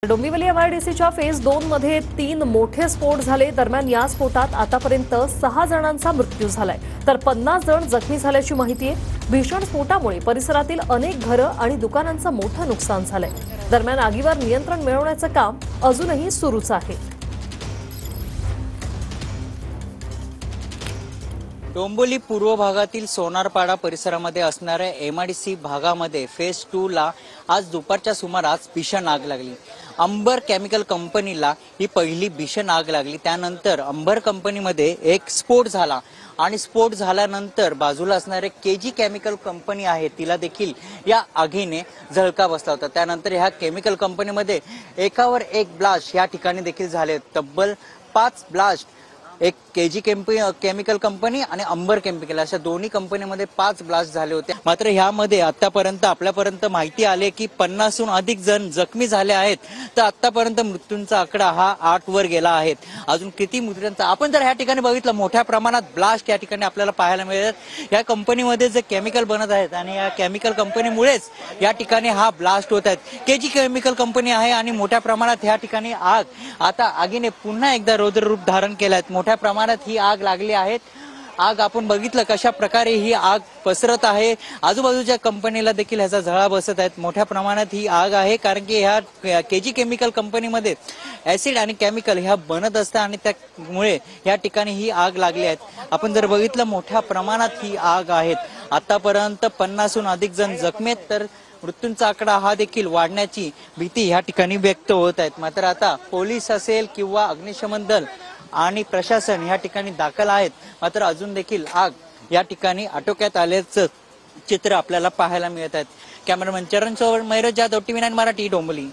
Dombivli एमआयडीसीच्या phase 2 मध्ये 3 मोठे स्फोट झाले। दरम्यान या स्फोटात आतापर्यंत 6 जणांचा मृत्यू झालाय तर 50 जण जखमी झाल्याची माहिती आहे। भीषण स्फोटामुळे परिसरातील अनेक घरं आणि दुकानांचं मोठं नुकसान झालंय। दरम्यान आगीवर नियंत्रण मिळवण्याचं काम अजूनही सुरूच आहे। डोंबिवली पूर्व भागातील सोनारपाडा परिसरामध्ये असणाऱ्या एमआयडीसी भागामध्ये फेज 2 ला आज दुपारच्या सुमारास भीषण आग लागली। अंबर केमिकल कंपनीला ही पहिली भीषण आग लागली। त्यानंतर अंबर कंपनीमध्ये एक स्फोट झाला आणि स्फोट झाल्यानंतर बाजूला असणारे केजी केमिकल कंपनी आहे तिला देखील या आगीने झळका बसला होता। त्यानंतर ह्या केमिकल कंपनीमध्ये एकावर एक ब्लास्ट या ठिकाणी देखील झाले। तब्बल 5 ब्लास्ट, एक केजी केमिकल कंपनी आणि अंबर केमिकल अशा दोन्ही कंपनीमध्ये 5 ब्लास्ट झाले होते। मात्र ह्यामध्ये आतापर्यंत आपल्यापर्यंत माहिती आली की 50हून अधिक जण जखमी झाले आहेत। तर आतापर्यंत मृत्यूंचा आकडा हा 8 वर गेला आहे। अजून किती मृत्यूंचा आपण जर ह्या ठिकाणी बघितलं, मोठ्या प्रमाणात ब्लास्ट या ठिकाणी आपल्याला पाहायला मिळतात। या कंपनीमध्ये जे केमिकल बनत आहेत आणि या केमिकल कंपनीमुळेच या ठिकाणी हा ब्लास्ट होत आहेत। केजी केमिकल कंपनी आहे आणि मोठ्या प्रमाणात या ठिकाणी आता आगीने पुन्हा एकदा रौद्र रूप धारण केलं आहे। मोठ्या प्रमाणात ही आग लागली आहे। आग आपण बघितलं कशा प्रकारे ही आग पसरत आहे। आजूबाजूच्या कंपनीला देखील ह्याचा झळा बसत आहे। मोठ्या प्रमाणात ही आग आहे कारण की ह्या केजी केमिकल कंपनीमध्ये ऍसिड आणि केमिकल ह्या बनत असतात आणि त्यामुळे या ठिकाणी ही आग लागली आहे। आपण जर बघितलं मोठ्या प्रमाणात ही आग आहे। आतापर्यंत 50हून अधिक जण जखमी आहेत तर मृत्यूंचा आकडा हा देखील वाढण्याची भीती या ठिकाणी व्यक्त होत आहे। मात्र आता पोलीस असेल किंवा अग्निशमन दल आणि प्रशासन या ठिकाणी दाखल आहेत। मात्र अजून देखील आग या ठिकाणी आटोक्यात आल्याचं चित्र आपल्याला पाहायला मिळत आहे। कॅमेरामॅन चरण सोबत मैरज जाधव, TV9 मराठी, डोंबिवली।